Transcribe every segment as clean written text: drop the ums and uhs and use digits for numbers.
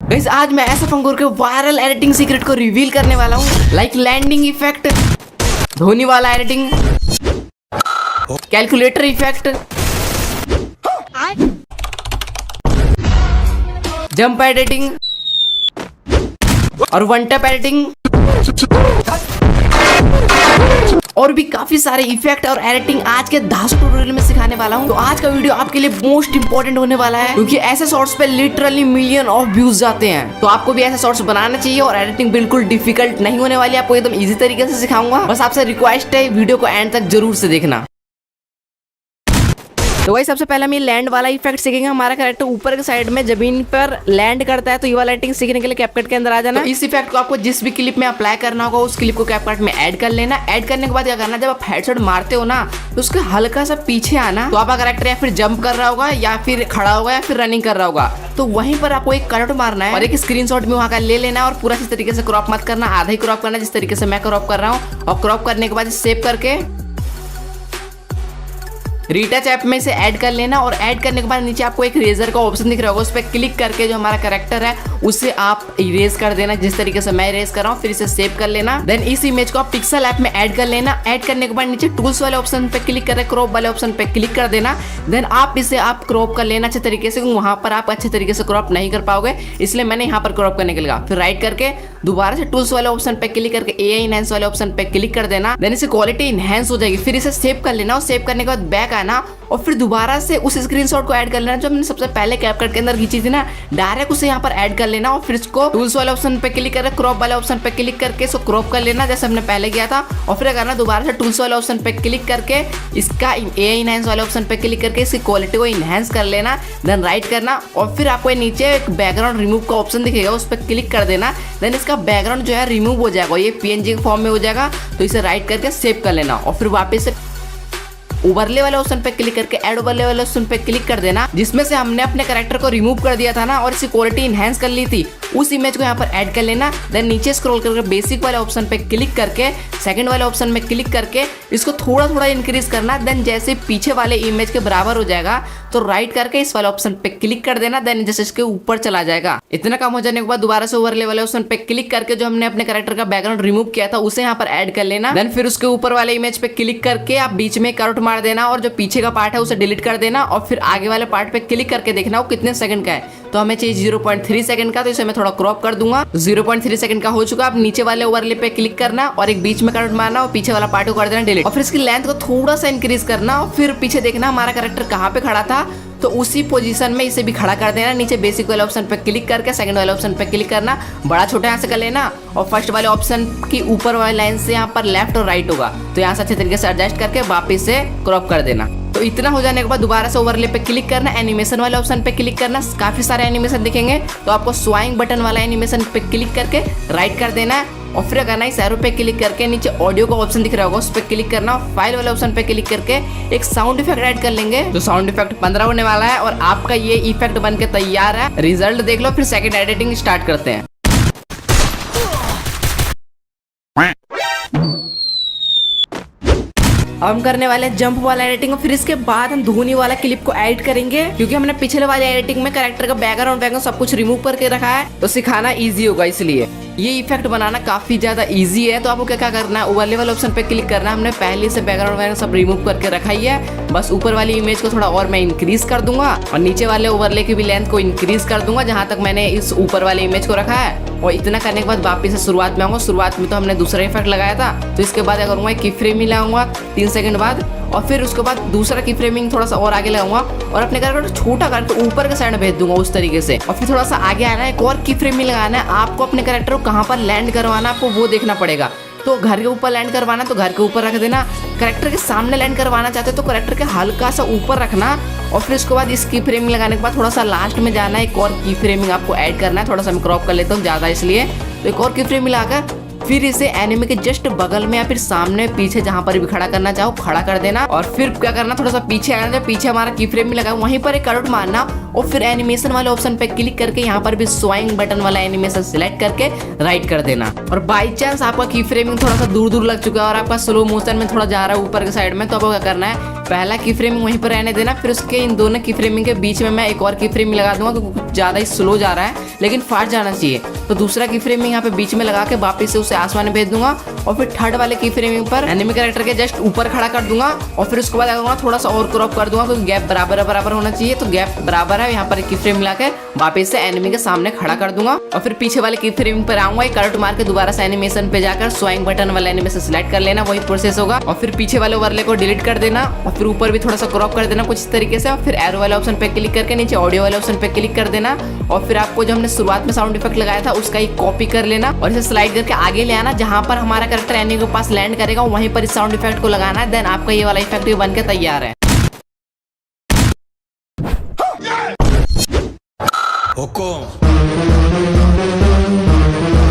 Guys आज मैं ऐसा पंगोर के वायरल एडिटिंग सीक्रेट को रिवील करने वाला हूँ, लाइक लैंडिंग इफेक्ट, धोनी वाला editing, calculator effect, jump editing और वन टैप एडिटिंग और भी काफी सारे इफेक्ट और एडिटिंग आज के दास ट्यूटोरियल में सिखाने वाला हूँ। तो आज का वीडियो आपके लिए मोस्ट इंपॉर्टेंट होने वाला है, क्योंकि ऐसे शॉर्ट्स पे लिटरली मिलियन ऑफ व्यूज जाते हैं। तो आपको भी ऐसे शॉर्ट्स बनाना चाहिए और एडिटिंग बिल्कुल डिफिकल्ट नहीं होने वाली, आपको एकदम इजी तरीके से सिखाऊंगा। बस आपसे रिक्वेस्ट है वीडियो को एंड तक जरूर से देखना। तो वही सबसे पहले हम ये लैंड वाला इफेक्ट सीखेंगे। हमारा कैरेक्टर ऊपर के साइड में जमीन पर लैंड करता है, तो ये वाला एडिटिंग सीखने के लिए कैपकट के अंदर आ जाना। तो इस इफेक्ट को आपको जिस भी क्लिप में अप्लाई करना होगा उस क्लिप को कैपकट में ऐड कर लेना। ऐड करने के बाद क्या करना, जब आप हेडशॉट मारते हो ना तो उसके हल्का सा पीछे आना। तो आपका कैरेक्टर या फिर जंप कर रहा होगा या फिर खड़ा होगा या फिर रनिंग कर रहा होगा, तो वहीं पर आपको एक कट मारना है और एक स्क्रीनशॉट में वहां का ले लेना और पूरा इस तरीके से क्रॉप मत करना, आधा ही क्रॉप करना जिस तरीके से मैं क्रॉप कर रहा हूँ। और क्रॉप करने के बाद सेव करके रीटच ऐप में से ऐड कर लेना। और ऐड करने के बाद नीचे आपको एक इरेजर का ऑप्शन दिख रहा होगा, उस पर क्लिक करके जो हमारा कैरेक्टर है उसे आप इरेज कर देना जिस तरीके से मैं इरेज कर रहा हूँ। फिर इसे सेव कर लेना। देन इस इमेज को आप पिक्सल ऐप में ऐड कर लेना। ऐड करने के बाद नीचे टूल्स वाले ऑप्शन पे क्लिक कर क्रॉप वाले ऑप्शन पे क्लिक कर देना। देन आप इसे आप क्रॉप कर लेना अच्छे तरीके से, वहां पर आप अच्छे तरीके से क्रॉप नहीं कर पाओगे, इसलिए मैंने यहाँ पर क्रॉप करने के लिए। फिर राइट करके दोबारा से टूल्स वाले ऑप्शन पे क्लिक करके एआई इनहैंस वाले ऑप्शन पे क्लिक कर देना। देन इसे क्वालिटी इनहैंस हो जाएगी। फिर इसे सेव कर लेना और सेव करने के बाद बैक आना और फिर दोबारा से उस स्क्रीनशॉट को ऐड कर लेना जो हमने सबसे पहले कैपकट के अंदर खींची थी ना, डायरेक्ट उसे यहाँ पर ऐड कर लेना। और फिर इसको टूल्स वाले ऑप्शन पे क्लिक करके क्रॉप वाले ऑप्शन पे क्लिक करके इसको क्रॉप कर लेना जैसे हमने पहले किया था। और फिर करना दोबारा से टूल्स वाले ऑप्शन पे क्लिक करके इसका एआई इनहैंस वाले ऑप्शन पे क्लिक करके इसकी क्वालिटी को इनहैंस कर लेना। देन राइट करना और फिर आपको नीचे एक बैकग्राउंड रिमूव का ऑप्शन दिखेगा, उस पर क्लिक कर देना। देन इसका बैकग्राउंड जो है रिमूव हो जाएगा, ये पीएनजी के फॉर्म में हो जाएगा। तो इसे राइट करके सेव कर लेना और फिर वापस से ओवरले वाले ऑप्शन पे क्लिक करके ऐड ओवरले वाले ऑप्शन पे क्लिक कर देना, जिसमें से हमने अपने कैरेक्टर को रिमूव कर दिया था ना और इसकी क्वालिटी इनहैंस कर ली थी, उस इमेज को यहाँ पर ऐड कर लेना। देन नीचे स्क्रॉल करके बेसिक वाले ऑप्शन पे क्लिक करके सेकंड वाले ऑप्शन में क्लिक करके इसको थोड़ा थोड़ा इंक्रीज करना। देन जैसे पीछे वाले इमेज के बराबर हो जाएगा तो राइट करके इस वाले ऑप्शन पे क्लिक कर देना। देन जैसे इसके ऊपर चला जाएगा। इतना काम हो जाने के बाद दोबारा से ओवरले वाले ऑप्शन पे क्लिक करके जो हमने अपने कैरेक्टर का बैकग्राउंड रिमूव किया था उसे यहाँ पर ऐड कर लेना। देन फिर उसके ऊपर वाले इमेज पे क्लिक करके आप बीच में कट मार देना और जो पीछे का पार्ट है उसे डिलीट कर देना। और फिर आगे वाले पार्ट पे क्लिक करके देखना वो कितने सेकंड का है। तो हमें चाहिए 0.3 सेकंड का, तो इसे मैं थोड़ा क्रॉप कर दूंगा। 0.3 सेकंड का हो चुका। अब नीचे वाले ओवरले पे क्लिक करना और एक बीच में कट मारना और पीछे वाला पार्ट को कर देना डिलीट। और फिर इसकी लेंथ को थोड़ा सा इंक्रीज करना और फिर पीछे देखना हमारा कैरेक्टर कहाँ पे खड़ा था, तो उसी पोजीशन में इसे भी खड़ा कर देना। नीचे बेसिक वाले ऑप्शन पे क्लिक करके सेकंड वाले ऑप्शन पे क्लिक करना, बड़ा छोटा यहाँ से कर लेना और फर्स्ट वाले ऑप्शन की ऊपर वाली लाइन से यहाँ पर लेफ्ट और राइट होगा, तो यहाँ से अच्छे तरीके से एडजस्ट करके वापस से क्रॉप कर देना। तो इतना हो जाने के बाद दोबारा से ओवरले पे क्लिक करना, एनिमेशन वाले ऑप्शन पे क्लिक करना। काफी सारे एनिमेशन दिखेंगे, तो आपको स्वाइंग बटन वाला एनिमेशन पे क्लिक करके राइट कर देना और फिर करना इस एरो पे क्लिक करके नीचे ऑडियो का ऑप्शन दिख रहा होगा उस पर क्लिक करना। फाइल वाले ऑप्शन पे क्लिक करके एक साउंड इफेक्ट ऐड कर लेंगे, जो साउंड इफेक्ट 15 होने वाला है और आपका ये इफेक्ट बन के तैयार है। रिजल्ट देख लो, फिर सेकंड एडिटिंग स्टार्ट करते हैं। अब हम करने वाले हैं जंप वाला एडिटिंग और फिर इसके बाद हम धोनी वाला क्लिप को ऐड करेंगे, क्योंकि हमने पिछले वाले एडिटिंग में कैरेक्टर का बैकग्राउंड सब कुछ रिमूव करके रखा है, तो सिखाना इजी होगा, इसलिए ये इफेक्ट बनाना काफी ज्यादा इजी है। तो आपको क्या करना है, ओवरले वाले ऑप्शन पे क्लिक करना। हमने पहले से बैकग्राउंड सब रिमूव करके रखा ही है, बस ऊपर वाली इमेज को थोड़ा और मैं इंक्रीज कर दूंगा और नीचे वाले ओवरले की भी लेंथ को इंक्रीज कर दूंगा जहां तक मैंने इस ऊपर वाले इमेज को रखा है। और इतना करने के बाद वापस से शुरुआत में आऊंगा। शुरुआत में तो हमने दूसरा इफेक्ट लगाया था, तो इसके बाद क्या करूंगा, की फ्रेम लगाऊंगा 3 सेकंड बाद और फिर उसके बाद दूसरा की फ्रेमिंग थोड़ा सा और आगे लगाऊंगा और अपने कैरेक्टर छोटा करके ऊपर के साइड भेज दूंगा उस तरीके से। और फिर थोड़ा सा आगे आना है, एक और की फ्रेमिंग लगाना है। आपको अपने कैरेक्टर को कहाँ पर लैंड करवाना आपको वो देखना पड़ेगा। तो घर के ऊपर लैंड करवाना तो घर के ऊपर रख देना, कैरेक्टर के सामने लैंड करवाना चाहते तो कैरेक्टर के हल्का सा ऊपर रखना। और फिर उसके बाद इस की फ्रेमिंग लगाने के बाद थोड़ा सा लास्ट में जाना है, एक और की फ्रेमिंग आपको ऐड करना है। थोड़ा सा मैं क्रॉप कर लेता हूँ ज़्यादा इसलिए, तो एक और की फ्रेमिंग लगाकर फिर इसे एनिमे के जस्ट बगल में या फिर सामने पीछे जहां पर भी खड़ा करना चाहो खड़ा कर देना। और फिर क्या करना, थोड़ा सा पीछे आना, जब पीछे हमारा की फ्रेम में लगा वहीं पर एक कट मारना और फिर एनिमेशन वाले ऑप्शन पे क्लिक करके यहाँ पर भी स्वाइंग बटन वाला एनिमेशन सिलेक्ट करके राइट कर देना। और बाई चांस आपका की फ्रेमिंग थोड़ा सा दूर दूर लग चुका है और आपका स्लो मोशन में थोड़ा जा रहा है ऊपर के साइड में, तो आपको क्या करना है, पहला की फ्रेमिंग वहीं पर रहने देना, फिर उसके इन दोनों की फ्रेमिंग के बीच में मैं एक और की फ्रेमिंग लगा दूंगा क्योंकि कुछ ज़्यादा ही स्लो जा रहा है लेकिन फास्ट जाना चाहिए। तो दूसरा की फ्रेमिंग यहाँ पे बीच में लगा के वापस से उसे आसमान में भेज दूंगा और फिर थर्ड वाले की फ्रेमिंग पर एनिमी कैरेक्टर के जस्ट ऊपर खड़ा कर दूंगा और फिर उसके बाद करूँगा थोड़ा सा और क्रॉप कर दूंगा क्योंकि गैप बराबर होना चाहिए। तो गैप बराबर है, यहाँ पर की फ्रेम मिला के वापस से एनिमी के सामने खड़ा कर दूंगा और फिर पीछे वाले की फ्रेमिंग पर आऊंगा, एक कट मार के दोबारा से एनिमेशन पे जाकर स्वाइंग बटन वाला एनिमेशन सिलेक्ट कर लेना, वही प्रोसेस होगा। और फिर पीछे वाले ओवरले को डिलीट कर देना और फिर ऊपर भी थोड़ा सा क्रॉप कर देना कुछ इस तरीके से। और फिर एरो वाले ऑप्शन पे क्लिक करके नीचे ऑडियो वाले ऑप्शन पे क्लिक कर देना और फिर आपको जो हमने शुरुआत में साउंड इफेक्ट लगाया था उसका एक कॉपी कर लेना और इसे स्लाइड करके आगे ले आना, जहां पर हमारा कैरेक्टर एनिमी के पास लैंड करेगा वहीं पर इस साउंड इफेक्ट को लगाना है। देन आपका ये वाला इफेक्ट बन के तैयार है।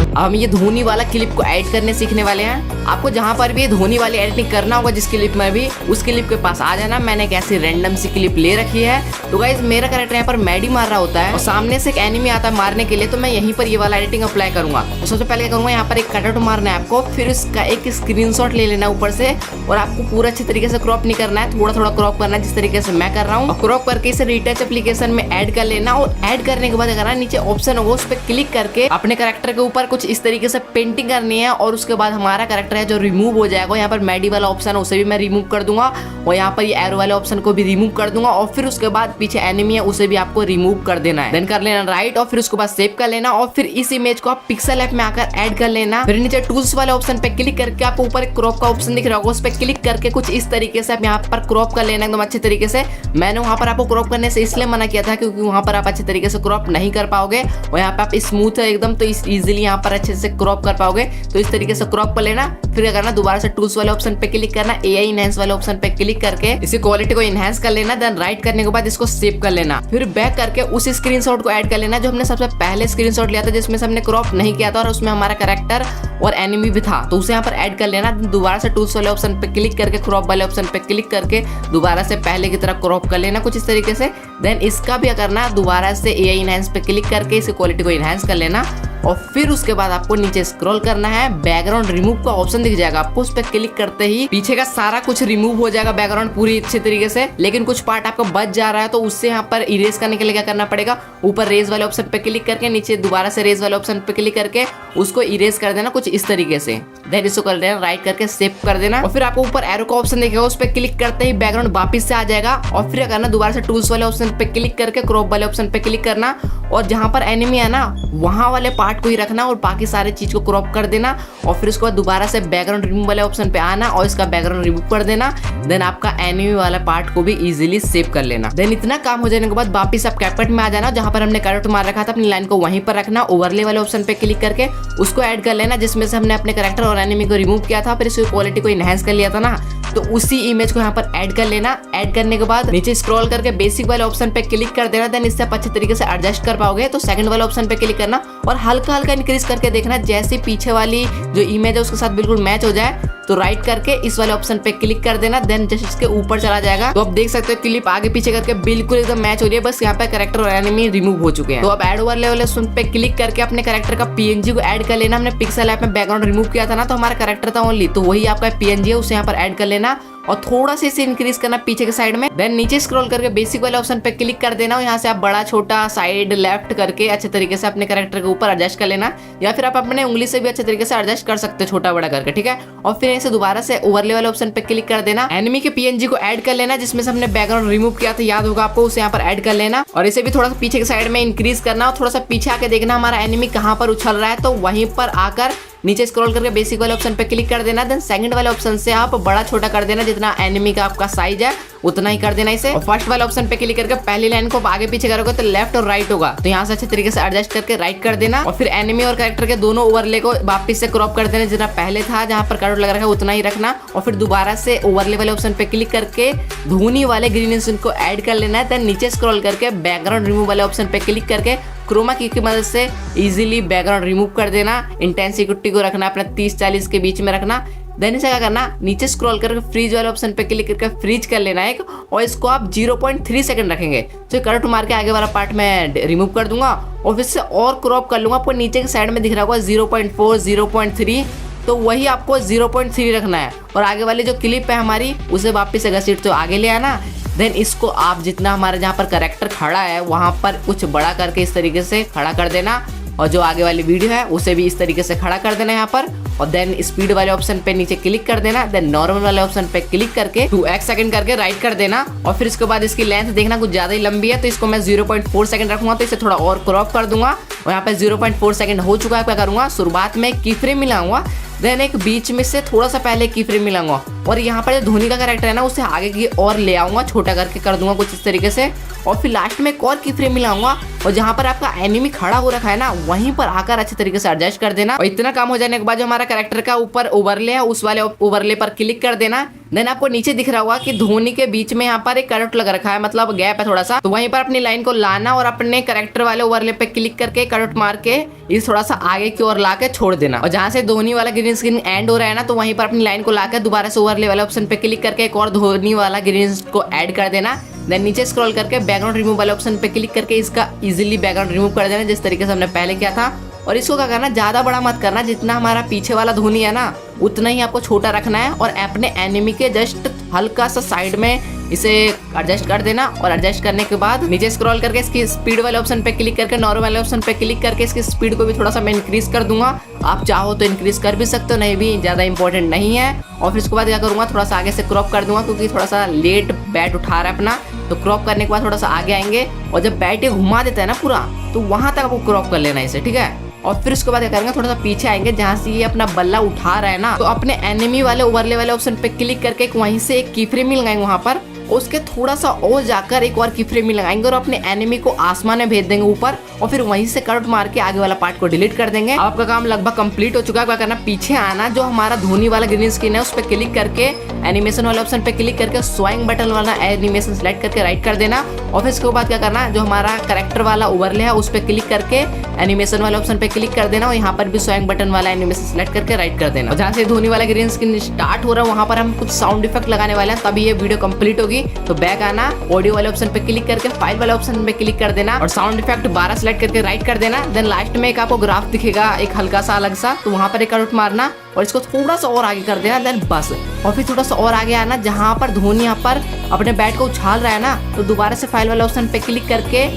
अब हम ये धोनी वाला क्लिप को ऐड करने सीखने वाले हैं। आपको जहां पर भी धोनी वाली एडिटिंग करना होगा जिस क्लिप में भी, उस क्लिप के पास आ जाना। मैंने एक ऐसी रैंडम सी क्लिप ले रखी है। तो गाइस मेरा कैरेक्टर यहाँ पर मैडी मार रहा होता है और सामने से एक एनिमी आता है मारने के लिए, तो मैं यहीं पर ये वाला एडिटिंग अप्लाई करूंगा। तो सबसे पहले क्या करूंगा, यहाँ पर एक कटआउट मारना है आपको, फिर उसका एक स्क्रीनशॉट ले लेना ऊपर से और आपको पूरा अच्छे तरीके से क्रॉप नहीं करना है, थोड़ा थोड़ा क्रॉप करना है जिस तरीके से मैं कर रहा हूँ। और क्रॉप करके इसे रीटच एप्लीकेशन में ऐड कर लेना और ऐड करने के बाद करना नीचे ऑप्शन होगा उस पर क्लिक करके अपने कैरेक्टर के ऊपर कुछ इस तरीके से पेंटिंग करनी है और उसके बाद हमारा कैरेक्टर है जो रिमूव हो जाएगा। यहाँ पर मैडी वाला ऑप्शन है उसे भी मैं रिमूव कर दूंगा और यहाँ पर ये एरो वाले ऑप्शन को भी रिमूव कर दूंगा और फिर उसके बाद पीछे एनिमी है उसे भी आपको रिमूव कर देना है। देन कर लेना राइट और फिर उसके बाद सेव कर लेना और फिर इस इमेज को आप पिक्सल ऐप में आकर ऐड कर लेना। फिर नीचे टूल्स वाले ऑप्शन पे क्लिक करके आपको ऊपर एक क्रॉप का ऑप्शन दिख रहा होगा, उस पर क्लिक करके कुछ इस तरीके से आप यहाँ पर क्रॉप कर लेना एकदम अच्छे तरीके से। मैंने वहाँ पर आपको क्रॉप करने से इसलिए मना किया था क्योंकि वहाँ पर आप अच्छे तरीके से क्रॉप नहीं कर पाओगे और यहाँ पे आप स्मूथ है एकदम, तो इजीली यहाँ पर अच्छे से क्रॉप कर पाओगे। तो इस तरीके से क्रॉप कर लेना। फिर क्या करना, दोबारा से टूल्स वाले ऑप्शन पे क्लिक करना, एआई इनहेंस वाले ऑप्शन पे क्लिक करके इसी क्वालिटी को इनहेंस कर लेना। देन राइट करने के बाद इसको सेव कर लेना। फिर बैक करके उस स्क्रीनशॉट को ऐड कर लेना जो हमने सबसे पहले स्क्रीनशॉट लिया था जिसमें से हमने क्रॉप नहीं किया था और उसमें हमारा कैरेक्टर और एनिमी भी था, तो उसे यहाँ पर ऐड कर लेना। दोबारा से टूल्स वाले ऑप्शन पे क्लिक करके क्रॉप वाले ऑप्शन पे क्लिक करके दोबारा से पहले की तरह क्रॉप कर लेना कुछ इस तरीके से। देन इसका भी करना, दोबारा से एआई इनहेंस पे क्लिक करके इस क्वालिटी को इनहेंस कर लेना और फिर उसके बाद आपको नीचे स्क्रॉल करना है, बैकग्राउंड रिमूव का ऑप्शन दिख जाएगा आपको, उस पर क्लिक करते ही पीछे का सारा कुछ रिमूव हो जाएगा बैकग्राउंड पूरी अच्छे तरीके से। लेकिन कुछ पार्ट आपका बच जा रहा है तो उससे यहाँ पर इरेज करने के लिए क्या करना पड़ेगा, ऊपर रेज वाले ऑप्शन पे क्लिक करके नीचे दोबारा से रेज वाले ऑप्शन पे क्लिक करके उसको इरेज कर देना कुछ इस तरीके से। देन इसको कर देना राइट करके सेव कर देना और फिर आपको ऊपर एरो का ऑप्शन दिखेगा, उस पर क्लिक करते ही बैकग्राउंड वापस से आ जाएगा और फिर करना दोबारा से टूल्स वाले ऑप्शन पे क्लिक करके क्रॉप वाले ऑप्शन पे क्लिक करना और जहां पर एनिमी है ना वहां वाले पार्ट को ही रखना और बाकी सारे चीज को क्रॉप कर देना और फिर उसके बाद दोबारा से बैकग्राउंड रिमूव वाले ऑप्शन पे आना और इसका बैकग्राउंड रिमूव कर देना। देन आपका एनिमी वाला पार्ट को भी इजीली सेव कर लेना। देन इतना काम हो जाने के बाद वापस आप कैपकट में आ जाना, जहां पर हमने कैरेक्टर मार रखा था अपनी लाइन को वहीं पर रखना, ओवरले वाले ऑप्शन पे क्लिक करके उसको ऐड कर लेना जिसमें से हमने अपने कैरेक्टर और एनिमी को रिमूव किया था, फिर इसकी क्वालिटी को इनहेंस कर लिया था ना, तो उसी इमेज को यहाँ पर ऐड कर लेना। ऐड करने के बाद नीचे स्क्रॉल करके बेसिक वाले ऑप्शन पे क्लिक कर देना। देन इससे आप अच्छे तरीके से एडजस्ट कर पाओगे तो सेकंड वाले ऑप्शन पे क्लिक करना और हल्का हल्का इंक्रीज करके देखना जैसे पीछे वाली जो इमेज है उसके साथ बिल्कुल मैच हो जाए, तो राइट करके इस वाले ऑप्शन पे क्लिक कर देना। देन जस्ट इसके ऊपर चला जाएगा तो आप देख सकते हो क्लिप आगे पीछे करके बिल्कुल एकदम मैच हो रही है, बस यहाँ पे कैरेक्टर और एनिमी रिमूव हो चुके हैं। तो अब ऐड वाले ऑप्शन पे क्लिक करके अपने कैरेक्टर का पीएनजी को ऐड कर लेना। हमने पिक्सल ऐप में बैकग्राउंड रिमूव किया था ना, तो हमारा कैरेक्टर था ओनली, तो वही आपका पीएनजी है उसे यहाँ पर ऐड कर लेना और थोड़ा सा इसे इंक्रीज करना पीछे के साइड में। देन नीचे स्क्रॉल करके बेसिक वाले ऑप्शन पे क्लिक कर देना और यहाँ से आप बड़ा छोटा साइड लेफ्ट करके अच्छे तरीके से अपने कैरेक्टर के ऊपर एडजस्ट कर लेना, या फिर आप अपने उंगली से भी अच्छे तरीके से एडजस्ट कर सकते हो छोटा बड़ा करके, ठीक है। और फिर इसे दोबारा से ओवरले वाले ऑप्शन पे क्लिक कर देना, एनिमी के पीएनजी को ऐड कर लेना जिसमें से हमने बैकग्राउंड रिमूव किया था, याद होगा आपको, उसे यहाँ पर ऐड कर लेना और इसे भी थोड़ा सा पीछे के साइड में इंक्रीज करना और थोड़ा सा पीछे आके देखना हमारा एनिमी कहाँ पर उछल रहा है, तो वहीं पर आकर नीचे स्क्रॉल करके बेसिक वाले ऑप्शन पे क्लिक कर देना। देन सेकंड वाले ऑप्शन से आप बड़ा छोटा कर देना, जितना एनिमी का आपका साइज है उतना ही कर देना इसे। और फर्स्ट वाले ऑप्शन पे क्लिक करके पहली लाइन को आगे पीछे करोगे तो लेफ्ट और राइट होगा, तो यहाँ से अच्छे तरीके से एडजस्ट करके राइट कर देना और फिर एनिमी और कैरेक्टर के दोनों ओवरले को वापस से क्रॉप कर देना, जितना पहले था जहाँ पर कट लग रहा है उतना ही रखना और फिर दोबारा से ओवरले वाले ऑप्शन पे क्लिक करके धोनी वाले ग्रीन को ऐड कर लेना है। देन नीचे स्क्रॉल करके बैकग्राउंड रिमूव वाले ऑप्शन पे क्लिक करके क्रोमा की मदद से इजीली बैकग्राउंड रिमूव कर देना। इंटेंसिटी को रखना अपना 30-40 के बीच में रखना। देन इसे क्या करना, नीचे स्क्रॉल करके फ्रीज वाले ऑप्शन पे क्लिक करके फ्रीज कर लेना एक, और इसको आप 0.3 सेकंड रखेंगे। तो कट मार के आगे वाला पार्ट मैं रिमूव कर दूंगा और फिर से और क्रॉप कर लूंगा। आपको नीचे की साइड में दिख रहा होगा 0.4 0.3, तो वही आपको 0.3 रखना है और आगे वाली जो क्लिप है हमारी उसे वापस से घसीट तो आगे ले आना। देन इसको आप जितना हमारे जहाँ पर कैरेक्टर खड़ा है वहाँ पर कुछ बड़ा करके इस तरीके से खड़ा कर देना, और जो आगे वाली वीडियो है उसे भी इस तरीके से खड़ा कर देना यहाँ पर। और देन स्पीड वाले ऑप्शन पे नीचे क्लिक कर देना, देन नॉर्मल वाले ऑप्शन पे क्लिक करके 2x सेकंड करके राइट कर देना। और फिर इसके बाद इसकी लेंथ देखना कुछ ज्यादा ही लंबी है, तो इसको मैं 0.4 सेकंड रखूंगा, तो इसे थोड़ा और क्रॉप कर दूंगा। और यहाँ पे 0.4 सेकंड हो चुका है। क्या करूंगा, शुरुआत में की फ्रेम मिलाऊंगा, देन एक बीच में से थोड़ा सा पहले की फ्रेम मिलाऊंगा, और यहाँ पर जो धोनी का कैरेक्टर है ना उसे आगे की और ले आऊंगा, छोटा करके कर दूंगा कुछ इस तरीके से। और फिर लास्ट में एक और की फ्रेम मिलाऊंगा, और जहाँ पर आपका एनिमी खड़ा हो रखा है ना वहीं पर आकर अच्छे तरीके से एडजस्ट कर देना। और इतना काम हो जाने के बाद जो हमारा कैरेक्टर का ऊपर ओवरले है उस वाले ओवरले पर क्लिक कर देना। देन आपको नीचे दिख रहा होगा कि धोनी के बीच में यहाँ पर एक करंट लगा रखा है, मतलब गैप है थोड़ा सा, तो वहीं पर अपनी लाइन को लाना और अपने कैरेक्टर वाले ओवरले पे क्लिक करके करंट मार के इस थोड़ा सा आगे की ओर लाके छोड़ देना। और जहाँ से धोनी वाला ग्रीन स्क्रीन एंड हो रहा है ना, तो वहीं पर अपनी लाइन को लाकर दोबारा से ओवरले वाले ऑप्शन पे क्लिक करके एक और धोनी वाला ग्रीन को ऐड कर देना। देन नीचे स्क्रॉल करके बैकग्राउंड रिमूव वाले ऑप्शन पे क्लिक करके इसका इजीली बैकग्राउंड रिमूव कर देना, जिस तरीके से हमने पहले किया था। और इसको क्या करना, ज्यादा बड़ा मत करना, जितना हमारा पीछे वाला धोनी है ना उतना ही आपको छोटा रखना है, और अपने एनिमी के जस्ट हल्का सा साइड में इसे एडजस्ट कर देना। और एडजस्ट करने के बाद नीचे स्क्रॉल करके इसकी स्पीड वाले ऑप्शन पे क्लिक करके नॉर्मल वाले ऑप्शन पे क्लिक करके इसकी स्पीड को भी थोड़ा सा मैं इंक्रीज कर दूंगा। आप चाहो तो इंक्रीज कर भी सकते हो, नहीं भी ज्यादा इंपॉर्टेंट नहीं है। और फिर उसके बाद क्या करूंगा, थोड़ा सा आगे से क्रॉप कर दूंगा, क्योंकि थोड़ा सा लेट बैट उठा रहा है अपना, तो क्रॉप करने के बाद थोड़ा सा आगे आएंगे, और जब बैट ये घुमा देता है ना पूरा, तो वहां तक आपको क्रॉप कर लेना है इसे, ठीक है। और फिर उसके बाद क्या करेंगे, थोड़ा सा पीछे आएंगे, जहाँ से ये अपना बल्ला उठा रहा है ना, तो अपने एनिमी वाले ओवरले वाले ऑप्शन पे क्लिक करके वहीं से एक की फ्रेम लगाएंगे वहां पर, उसके थोड़ा सा और जाकर एक और की फ्रेम लगाएंगे और अपने एनिमी को आसमान में भेज देंगे ऊपर, और फिर वहीं से करंट मार के आगे वाला पार्ट को डिलीट कर देंगे। आपका काम लगभग कंप्लीट हो चुका है। क्या करना, पीछे आना, जो हमारा धोनी वाला ग्रीन स्क्रीन है उस पर क्लिक करके एनिमेशन वाले ऑप्शन पे क्लिक करके स्वाइंग बटन वाला एनिमेशन सेलेक्ट करके राइट कर देना। और फिर इसके बाद क्या करना, जो हमारा कैरेक्टर वाला ओवरले है उस पर क्लिक करके एनिमेशन वाले ऑप्शन पे क्लिक कर देना, और यहाँ पर भी स्वाइंग बटन वाला एनिमेशन सेलेक्ट करके राइट कर देना। और जहाँ से धोनी वाला ग्रीन स्क्रीन स्टार्ट हो रहा है वहाँ पर हम कुछ साउंड इफेक्ट लगाने वाले हैं, तभी ये वीडियो कंप्लीट होगी। तो बैक आना, ऑडियो वाले ऑप्शन पे क्लिक करके फाइल वाले ऑप्शन पे क्लिक कर देना, और साउंड इफेक्ट 12 सेलेक्ट करके राइट कर देना। देन लास्ट में एक आपको ग्राफ दिखेगा एक हल्का सा अलग सा, तो वहां पर एक करंट मारना और इसको थोड़ा सा और आगे कर देना, देन बस। और फिर थोड़ा सा और आगे आना, जहां पर धोनी यहाँ पर अपने बैट को उछाल रहा है ना, तो दोबारा से फाइल वाले ऑप्शन पे क्लिक करके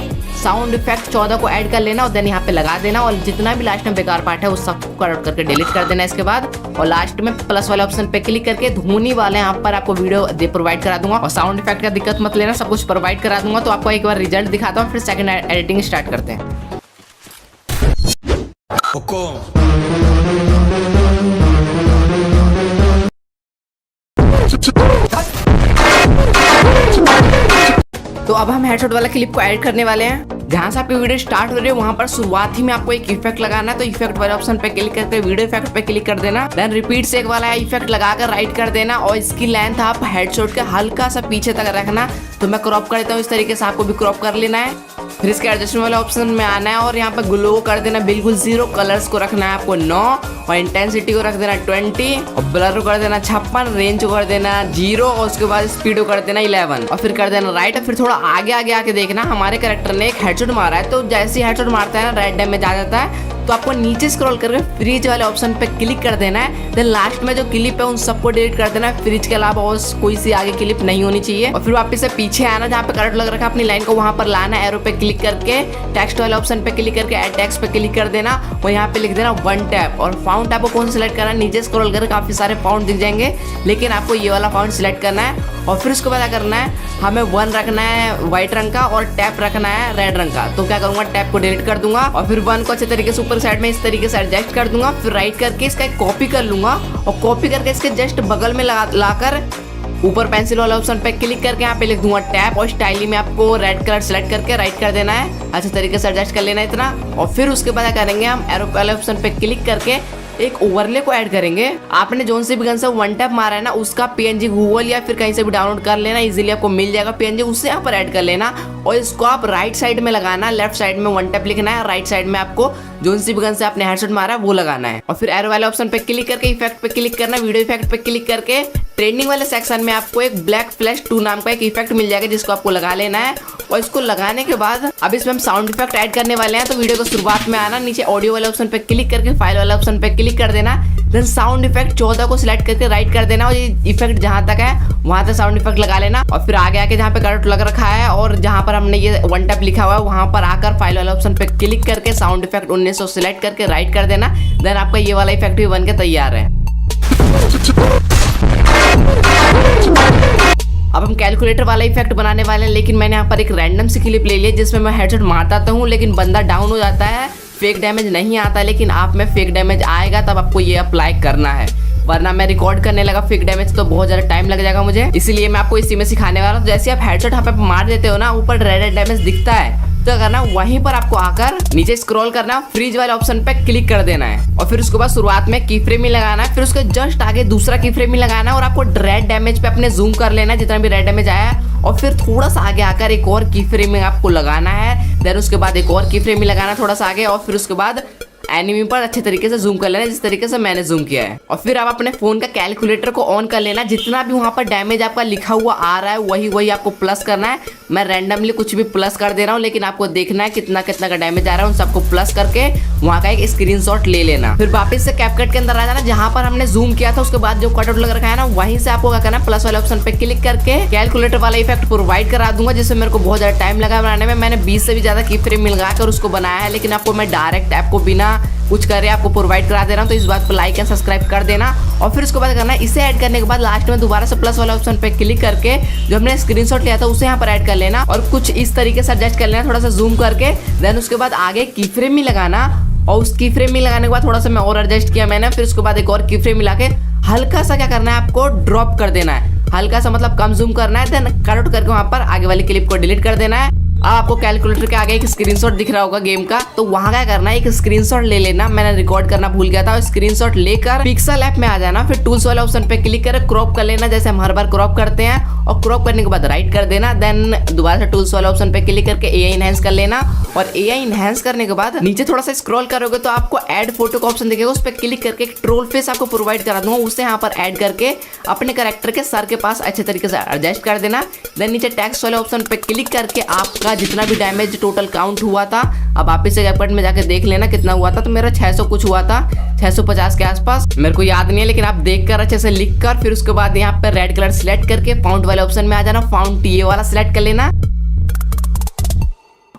साउंड इफेक्ट 14 को ऐड कर लेना, और देन यहाँ पे लगा देना, और जितना भी लास्ट में बेकार पार्ट है उस सबको कट करके डिलीट कर देना इसके बाद। और लास्ट में प्लस वाले ऑप्शन पे क्लिक करके धोनी वाले यहाँ पर आपको वीडियो प्रोवाइड करा दूंगा। और साउंड इफेक्ट का दिक्कत मत लेना, सब कुछ प्रोवाइड करा दूंगा। तो आपको एक बार रिजल्ट दिखाता हूँ, फिर सेकंड एडिटिंग स्टार्ट करते हैं। तो अब हम हेडशॉट वाला क्लिप को ऐड करने वाले हैं। जहाँ से आपकी वीडियो स्टार्ट हो रही है वहाँ पर शुरुआत ही में आपको एक इफेक्ट लगाना है, तो इफेक्ट वाले ऑप्शन पे क्लिक करके वीडियो इफेक्ट पे क्लिक कर देना। देन रिपीट से एक वाला इफेक्ट लगाकर राइट कर देना, और इसकी लेंथ आप हेडशॉट के हल्का सा पीछे तक रखना। तो मैं क्रॉप कर देता हूँ इस तरीके से, आपको भी क्रॉप कर लेना है। फिर इसके एडजस्टमेंट वाले ऑप्शन में आना है और यहाँ पर ग्लो कर देना बिल्कुल 0, कलर्स को रखना है आपको 9, और इंटेंसिटी को रख देना 20, और ब्लर को कर देना 56, रेंज को कर देना 0, और उसके बाद स्पीड को कर देना 11, और फिर कर देना राइट। फिर थोड़ा आगे आगे आके देखना, हमारे कैरेक्टर ने एक हेडशॉट मारा है, तो जैसे ही हेडशॉट मारता है ना रेड डैमेज आ जाता है, तो आपको नीचे स्क्रॉल करके फ्रीज वाले ऑप्शन पे क्लिक कर देना है। देन लास्ट में जो क्लिप है उन सबको डिलीट कर देना है, फ्रीज के अलावा और कोई सी आगे क्लिप नहीं होनी चाहिए। और फिर वापस से पीछे आना, जहाँ पे करंट लग रखा है अपनी लाइन को वहां पर लाना, एरो पे क्लिक करके टेक्स्ट वाले ऑप्शन पे क्लिक करके ऐड टेक्स्ट पे क्लिक कर देना, और यहाँ पे लिख देना 1 टैप। और फाउंड टैप को कौन सा सिलेक्ट करना है, नीचे स्क्रॉल करके काफी सारे फाउंड दिख जाएंगे, लेकिन आपको ये वाला फाउंड सिलेक्ट करना है। और फिर उसके बाद क्या करना है, हमें 1 रखना है व्हाइट रंग का और टैप रखना है रेड रंग का। तो क्या करूंगा, टैप को डिलीट कर दूंगा, और फिर 1 को अच्छे तरीके से ऊपर साइड में इस तरीके से एडजस्ट कर दूंगा। फिर राइट करके इसका एक कॉपी कर लूंगा, और कॉपी करके इसके जस्ट बगल में लाकर ऊपर पेंसिल वाला ऑप्शन पे क्लिक करके यहाँ पे लिख दूंगा टैप, और स्टाइली में आपको रेड कलर सेलेक्ट करके राइट कर देना है, अच्छे तरीके से एडजस्ट कर लेना इतना। और फिर उसके बाद क्या करेंगे, हम एरो वाले ऑप्शन पे क्लिक करके एक ओवरले को ऐड करेंगे। आपने जोन से भी गन से 1 टैप मारा है ना, उसका PNG गूगल या फिर कहीं से भी डाउनलोड कर लेना, इजीली आपको मिल जाएगा PNG, उससे यहाँ पर ऐड कर लेना, और इसको आप राइट साइड में लगाना, लेफ्ट साइड में 1 टैप लिखना है, राइट साइड में आपको जो सी भी गन से आपने हेडशॉट मारा वो लगाना है। और फिर एरो वाले ऑप्शन पे क्लिक करके इफेक्ट पे क्लिक करना, वीडियो इफेक्ट पे क्लिक करके ट्रेंडिंग वाले सेक्शन में आपको एक ब्लैक फ्लैश 2 नाम का एक इफेक्ट मिल जाएगा जिसको आपको लगा लेना है। और इसको लगाने के बाद अब इसमें हम साउंड इफेक्ट ऐड करने वाले हैं। तो वीडियो को शुरुआत में आना, नीचे ऑडियो वाले ऑप्शन पे क्लिक करके फाइल वाले ऑप्शन पे क्लिक कर देना, देन साउंड इफेक्ट 14 को सिलेक्ट करके राइट कर देना और ये इफेक्ट जहां तक है वहां तक साउंड इफेक्ट लगा लेना। और फिर आगे आके जहाँ पे कट लग रखा है और जहां पर हमने ये 1 टैप लिखा हुआ है वहां पर आकर फाइल वाले ऑप्शन पे क्लिक करके साउंड इफेक्ट 1900 सिलेक्ट करके राइट कर देना। देन आपका ये वाला इफेक्ट भी बन के तैयार है। अब हम कैलकुलेटर वाला इफेक्ट बनाने वाले हैं, लेकिन मैंने यहाँ पर एक रैंडम सी क्लिप ले लिया जिसमें मैं हेडशॉट मारता हूँ लेकिन बंदा डाउन हो जाता है, फेक डैमेज नहीं आता। लेकिन आप में फेक डैमेज आएगा तब आपको ये अप्लाई करना है, वरना मैं रिकॉर्ड करने लगा फेक डैमेज तो बहुत ज्यादा टाइम लग जाएगा मुझे। इसीलिए मैं आपको इसी में सिखाने वाला हूँ। जैसे आप हेडशॉट यहाँ पे मार देते हो ना, ऊपर रेड डैमेज दिखता है तो करना वहीं पर आपको आकर नीचे स्क्रॉल करना, फ्रीज वाले ऑप्शन पे क्लिक कर देना है और फिर उसके बाद शुरुआत में की फ्रेम ही लगाना है, फिर उसके जस्ट आगे दूसरा की फ्रेम ही लगाना है और आपको रेड डैमेज पे अपने जूम कर लेना है जितना भी रेड डैमेज आया है और फिर थोड़ा सा आगे आकर एक और की फ्रेमिंग आपको लगाना है। देन उसके बाद एक और की फ्रेम ही लगाना थोड़ा सा आगे और फिर उसके बाद एनिमी पर अच्छे तरीके से जूम कर लेना जिस तरीके से मैंने जूम किया है। और फिर आप अपने फोन का कैलकुलेटर को ऑन कर लेना, जितना भी वहां पर डैमेज आपका लिखा हुआ आ रहा है वही आपको प्लस करना है। मैं रैंडमली कुछ भी प्लस कर दे रहा हूँ, लेकिन आपको देखना है कितना कितना का डैमेज आ रहा है, उन सबको प्लस करके वहां का एक स्क्रीनशॉट ले लेना। फिर वापस से कैपकट के अंदर आ जाना, जहां पर हमने जूम किया था उसके बाद जो कटआउट लग रखा है ना वहीं से आपको क्या करना है, प्लस वाले ऑप्शन पे क्लिक करके कैलकुलेटर वाला इफेक्ट प्रोवाइड करा दूंगा, जिससे मेरे को बहुत ज्यादा टाइम लगा बनाने में। मैंने 20 से भी ज्यादा की फ्रेम लगाकर उसको बनाया है, लेकिन आपको मैं डायरेक्ट ऐप को बिना कुछ करे आपको प्रोवाइड करा दे रहा हूँ, तो इस बात पर लाइक एंड सब्सक्राइब कर देना। और फिर उसके बाद करना है, इसे ऐड करने के बाद लास्ट में दोबारा से प्लस वाला ऑप्शन पे क्लिक करके जो हमने स्क्रीनशॉट लिया था उसे यहाँ पर ऐड कर लेना और कुछ इस तरीके से एडजस्ट कर लेना, थोड़ा सा जूम करके। देन उसके बाद आगे की फ्रेम ही लगाना और उस की फ्रेम ही लगाने के बाद थोड़ा सा मैं और एडजस्ट किया मैंने, फिर उसके बाद एक और की फ्रेम मिला के हल्का सा क्या करना है, आपको ड्रॉप कर देना है, हल्का सा मतलब कम जूम करना है। देन कट आउट करके वहां पर आगे वाली क्लिप को डिलीट कर देना है। अब आपको कैलकुलेटर के आगे एक स्क्रीनशॉट दिख रहा होगा गेम का, तो वहां क्या करना है, एक स्क्रीनशॉट ले लेना। मैंने रिकॉर्ड करना भूल गया था, स्क्रीनशॉट लेकर पिक्सल ऐप में आ जाना, फिर टूल्स वाले ऑप्शन पे क्लिक कर क्रॉप कर लेना जैसे हम हर बार क्रॉप करते हैं और क्रॉप करने के बाद राइट कर देना। देन दोबारा से टूल्स वाले ऑप्शन पे क्लिक करके एआई इनहेंस कर लेना और एआई इनहेंस करने के बाद नीचे थोड़ा सा स्क्रॉल करोगे तो आपको ऐड फोटो का ऑप्शन दिखेगा, उस पर क्लिक करके एक ट्रोल फेस आपको प्रोवाइड करा दूंगा, उसे यहाँ पर ऐड करके अपने कैरेक्टर के सर के पास अच्छे तरीके से एडजस्ट कर देना। देन नीचे टेक्स्ट वाले ऑप्शन पे क्लिक करके आपका जितना भी डैमेज टोटल काउंट हुआ था, अब वापस से कैपकट में जाके देख लेना कितना हुआ था। तो मेरा 600 कुछ हुआ था, 650 के आसपास, मेरे को याद नहीं है, लेकिन आप देखकर अच्छे से लिख कर फिर उसके बाद यहाँ पे रेड कलर सिलेक्ट करके फाउंट वाले ऑप्शन में आ जाना, फाउंट ये वाला सिलेक्ट कर लेना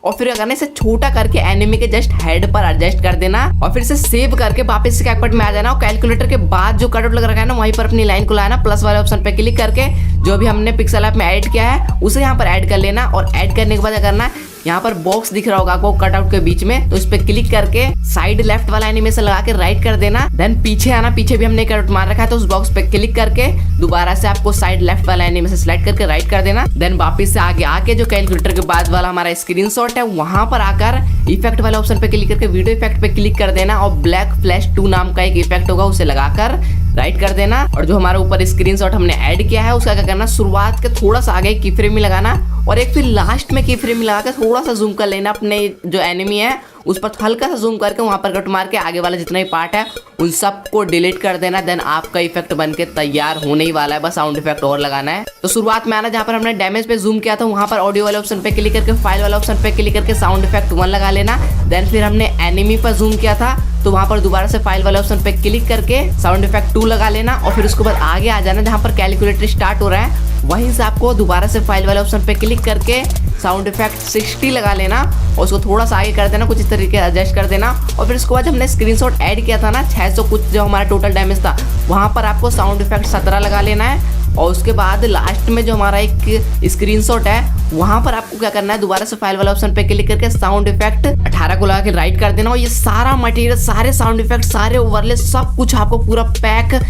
और फिर करने से छोटा करके एनिमी के जस्ट हेड पर एडजस्ट कर देना और फिर से सेव करके वापस से कैपकट में आ जाना और कैलकुलेटर के बाद जो कटआउट लग रखा है ना वहीं पर अपनी लाइन को लाना, प्लस वाले ऑप्शन पे क्लिक करके जो भी हमने पिक्सल ऐप में ऐड किया है उसे यहाँ पर ऐड कर लेना और ऐड करने के बाद क्या करना है, यहाँ पर बॉक्स दिख रहा होगा आपको कटआउट के बीच में, तो इस पे क्लिक करके साइड लेफ्ट वाला एनिमेशन लगा के राइट कर देना। देन पीछे आना, पीछे भी हमने कटआउट मार रखा है तो उस बॉक्स पे क्लिक करके दोबारा से आपको साइड लेफ्ट वाला एनिमेशन सिलेक्ट करके राइट कर देना। देन वापस से आगे आके जो कैलकुलेटर के बाद वाला हमारा स्क्रीनशॉट है वहां पर आकर इफेक्ट वाले ऑप्शन पे क्लिक करके वीडियो इफेक्ट पे क्लिक कर देना और ब्लैक फ्लैश 2 नाम का एक इफेक्ट होगा उसे लगाकर राइट कर देना। और जो हमारा ऊपर स्क्रीनशॉट हमने ऐड किया है उसका क्या करना, शुरुआत के थोड़ा सा आगे की फ्रेम में लगाना और एक फिर लास्ट में की फ्रेम में लगा के थोड़ा सा जूम कर लेना अपने जो एनिमी है उस पर हल्का सा जूम करके वहां पर कट मार के आगे वाला जितना ही पार्ट है उन सबको डिलीट कर देना। देन आपका इफेक्ट बनके तैयार होने ही वाला है, बस साउंड इफेक्ट और लगाना है। तो शुरुआत में आना, जहां पर हमने डैमेज पे जूम किया था वहां पर ऑडियो वाले ऑप्शन पे क्लिक करके फाइल वाले ऑप्शन पे क्लिक करके साउंड इफेक्ट 1 लगा लेना। देन फिर हमने एनिमी पर जूम किया था तो वहां पर दोबारा से फाइल वाले ऑप्शन पे क्लिक करके साउंड इफेक्ट 2 लगा लेना और फिर उसके बाद आगे आ जाना, जहां पर कैलकुलेटर स्टार्ट हो रहा है वहीं से आपको दोबारा से फाइल वाले ऑप्शन पे क्लिक करके साउंड इफेक्ट 60 लगा लेना और उसको थोड़ा सा आगे कर देना, कुछ इस तरीके से एडजस्ट कर देना। और फिर उसके बाद हमने स्क्रीनशॉट ऐड किया था ना 600 कुछ जो हमारा टोटल डैमेज था वहां पर आपको साउंड इफेक्ट 17 लगा लेना है और उसके बाद लास्ट में जो हमारा एक स्क्रीनशॉट है वहां पर आपको क्या करना है, दोबारा से फाइल वाला ऑप्शन पे क्लिक करके साउंड इफेक्ट 18 को लगा के राइट कर देना और ये सारा मटेरियल, सारे साउंड इफेक्ट, सारे ओवरले सब कुछ आपको पूरा पैक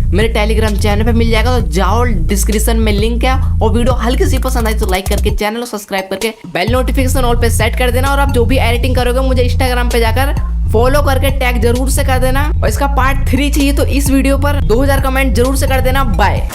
मेरे टेलीग्राम चैनल पे मिल जाएगा। तो जाओ, डिस्क्रिप्शन में लिंक है और वीडियो हल्की सी पसंद आई तो लाइक करके चैनल को सब्सक्राइब करके बेल नोटिफिकेशन ऑल पे सेट कर देना और आप जो भी एडिटिंग करोगे मुझे इंस्टाग्राम पे जाकर फॉलो करके टैग जरूर से कर देना और इसका पार्ट 3 चाहिए तो इस वीडियो पर 2000 कमेंट जरूर से कर देना। बाय।